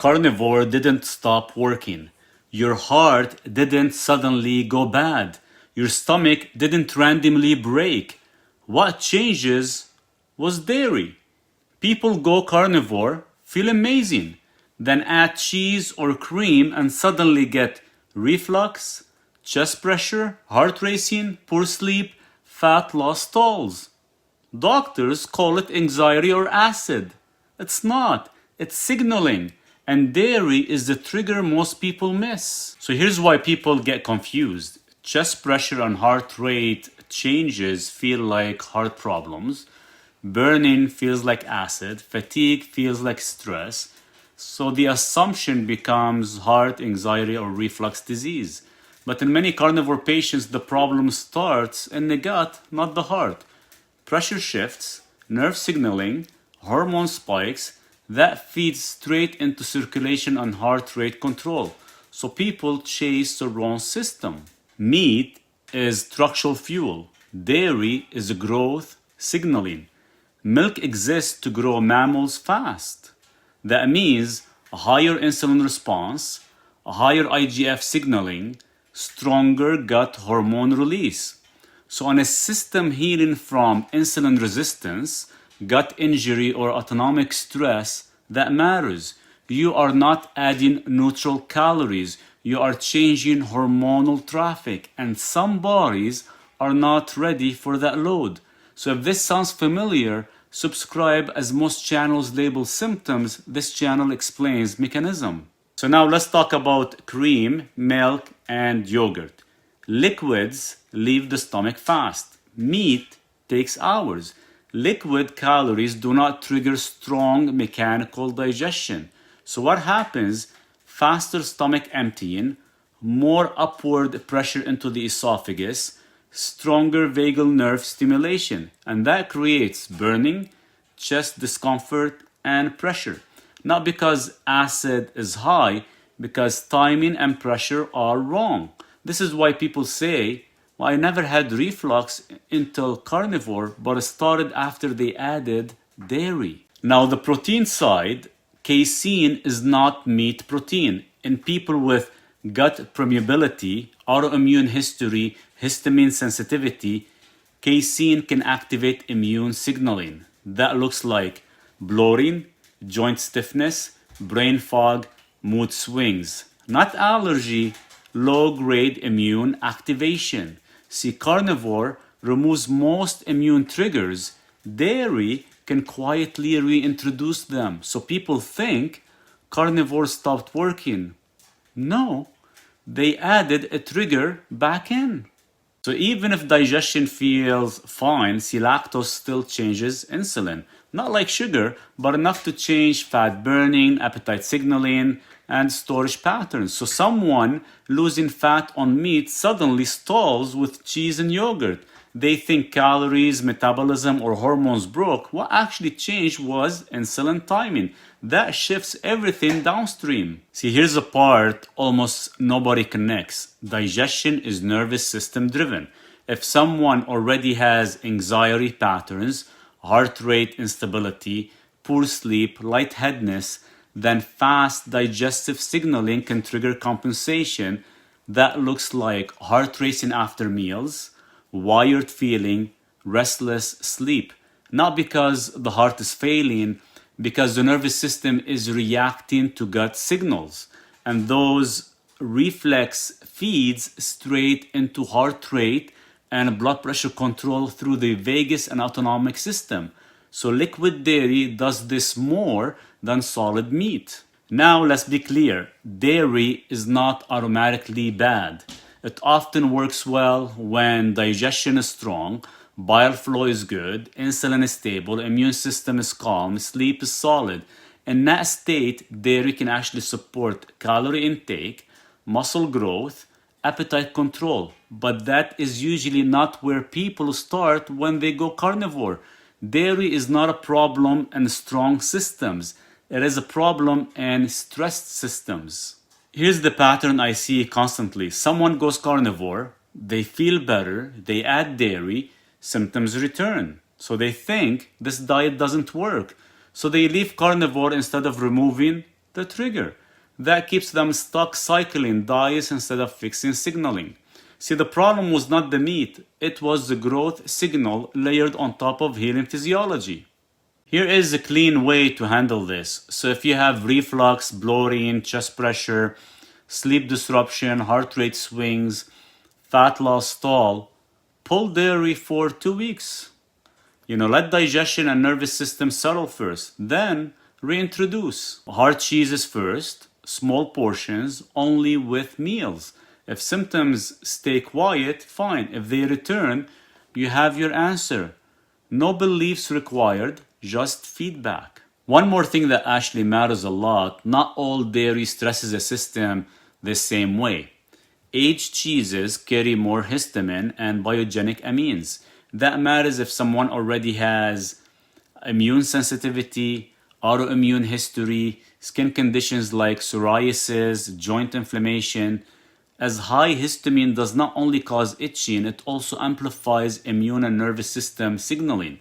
Carnivore didn't stop working. Your heart didn't suddenly go bad. Your stomach didn't randomly break. What changes was dairy. People go carnivore, feel amazing, then add cheese or cream and suddenly get reflux, chest pressure, heart racing, poor sleep, fat loss stalls. Doctors call it anxiety or acid. It's not. It's signaling. And dairy is the trigger most people miss. So here's why people get confused. Chest pressure and heart rate changes feel like heart problems. Burning feels like acid. Fatigue feels like stress. So the assumption becomes heart anxiety or reflux disease. But in many carnivore patients, the problem starts in the gut, not the heart. Pressure shifts, nerve signaling, hormone spikes, that feeds straight into circulation and heart rate control. So people chase the wrong system. Meat is structural fuel. Dairy is growth signaling. Milk exists to grow mammals fast. That means a higher insulin response, a higher IGF signaling, stronger gut hormone release. So on a system healing from insulin resistance, gut injury or autonomic stress, that matters. You are not adding neutral calories. You are changing hormonal traffic, and some bodies are not ready for that load. So if this sounds familiar, subscribe, as most channels label symptoms. This channel explains mechanism. So now let's talk about cream, milk, and yogurt. Liquids leave the stomach fast. Meat takes hours. Liquid calories do not trigger strong mechanical digestion. So what happens? Faster stomach emptying, more upward pressure into the esophagus, stronger vagal nerve stimulation, and that creates burning, chest discomfort, and pressure. Not because acid is high, because timing and pressure are wrong. This is why people say, well, I never had reflux until carnivore, but it started after they added dairy. Now, the protein side, casein is not meat protein. In people with gut permeability, autoimmune history, histamine sensitivity, casein can activate immune signaling. That looks like bloating, joint stiffness, brain fog, mood swings. Not allergy, low-grade immune activation. See, carnivore removes most immune triggers. Dairy can quietly reintroduce them. So people think carnivore stopped working. No, they added a trigger back in. So even if digestion feels fine, see, lactose still changes insulin. Not like sugar, but enough to change fat burning, appetite signaling, and storage patterns. So someone losing fat on meat suddenly stalls with cheese and yogurt. They think calories, metabolism, or hormones broke. What actually changed was insulin timing. That shifts everything downstream. See, here's a part almost nobody connects. Digestion is nervous system driven. If someone already has anxiety patterns, heart rate instability, poor sleep, lightheadedness, then fast digestive signaling can trigger compensation. That looks like heart racing after meals, wired feeling, restless sleep. Not because the heart is failing, because the nervous system is reacting to gut signals. And those reflex feeds straight into heart rate and blood pressure control through the vagus and autonomic system. So liquid dairy does this more than solid meat. Now let's be clear, dairy is not automatically bad. It often works well when digestion is strong, bile flow is good, insulin is stable, immune system is calm, sleep is solid. In that state, dairy can actually support calorie intake, muscle growth, appetite control. But that is usually not where people start when they go carnivore. Dairy is not a problem in strong systems. It is a problem in stressed systems. Here's the pattern I see constantly. Someone goes carnivore, they feel better, they add dairy, symptoms return. So they think this diet doesn't work. So they leave carnivore instead of removing the trigger. That keeps them stuck cycling diets instead of fixing signaling. See, the problem was not the meat, it was the growth signal layered on top of healing physiology. Here is a clean way to handle this. So if you have reflux, bloating, chest pressure, sleep disruption, heart rate swings, fat loss stall, pull dairy for 2 weeks. Let digestion and nervous system settle first. Then reintroduce. Hard cheeses first, small portions, only with meals. If symptoms stay quiet, fine. If they return, you have your answer. No beliefs required, just feedback. One more thing that actually matters a lot, not all dairy stresses the system the same way. Aged cheeses carry more histamine and biogenic amines. That matters if someone already has immune sensitivity, autoimmune history, skin conditions like psoriasis, joint inflammation, as high histamine does not only cause itching, it also amplifies immune and nervous system signaling.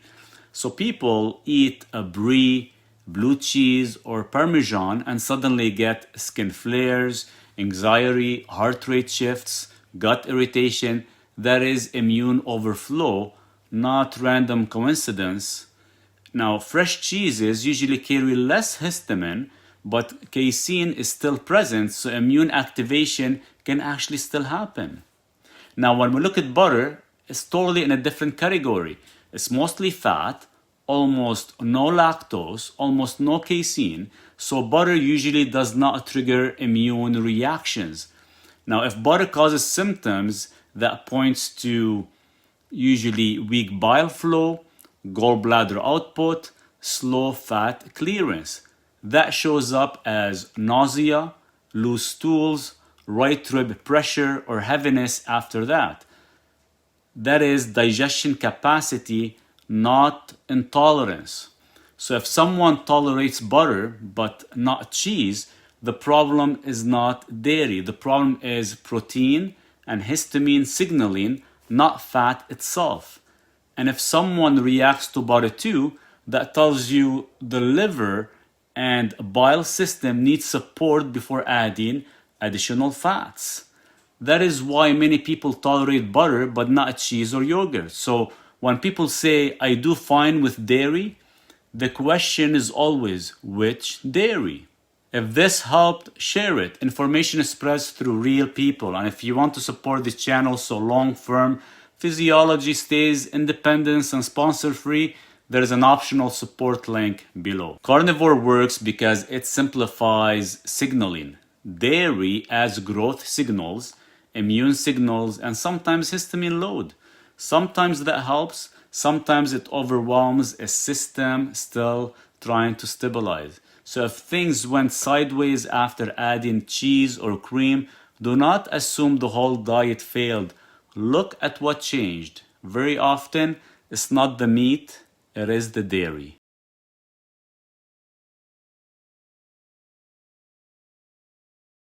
So people eat a brie, blue cheese, or parmesan and suddenly get skin flares, anxiety, heart rate shifts, gut irritation. That is immune overflow, not random coincidence. Now, fresh cheeses usually carry less histamine, but casein is still present, so immune activation can actually still happen. Now, when we look at butter, it's totally in a different category. It's mostly fat, almost no lactose, almost no casein, so butter usually does not trigger immune reactions. Now, if butter causes symptoms, that points to usually weak bile flow, gallbladder output, slow fat clearance. That shows up as nausea, loose stools, right rib pressure, or heaviness after that. That is digestion capacity, not intolerance. So if someone tolerates butter but not cheese, the problem is not dairy. The problem is protein and histamine signaling, not fat itself. And if someone reacts to butter too, that tells you the liver and bile system need support before adding additional fats. That is why many people tolerate butter but not cheese or yogurt. So when people say, I do fine with dairy, the question is always, which dairy? If this helped, share it. Information spreads through real people. And if you want to support this channel so long-term physiology stays independent and sponsor-free, there is an optional support link below. Carnivore works because it simplifies signaling. Dairy adds growth signals, immune signals, and sometimes histamine load. Sometimes that helps, sometimes it overwhelms a system still trying to stabilize. So if things went sideways after adding cheese or cream, do not assume the whole diet failed. Look at what changed. Very often, it's not the meat, it is the dairy.